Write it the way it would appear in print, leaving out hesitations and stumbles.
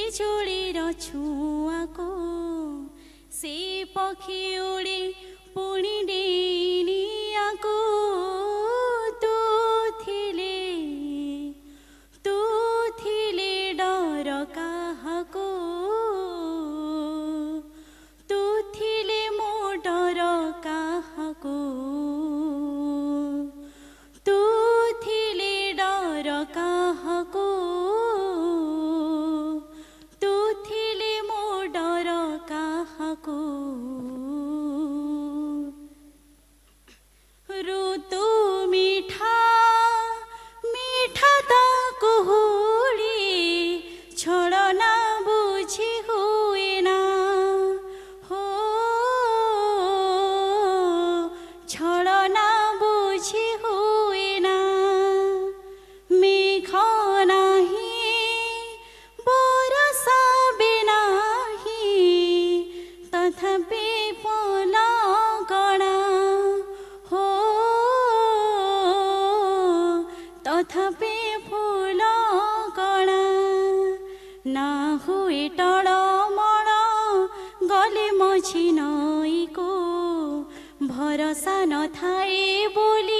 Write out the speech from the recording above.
बिजुलीर छुआको से पक्षी उड़ी पुणी डेनियाको तू थिले डर काहाको तू थिले मो डर काहाको तू थिले डर काहाको तू थिले मो डर काहाको ऋतु मीठा मीठा ताको हुड़ी छड़ना बुझी हुए ना हो छड़ना बुझी हुए ना मेघ नाही बरसा बिनाही तथापि पलगणा हो तथापि फुलगणा ना हुए टळमळ गले मझी नईको भरोसा नथाए बोली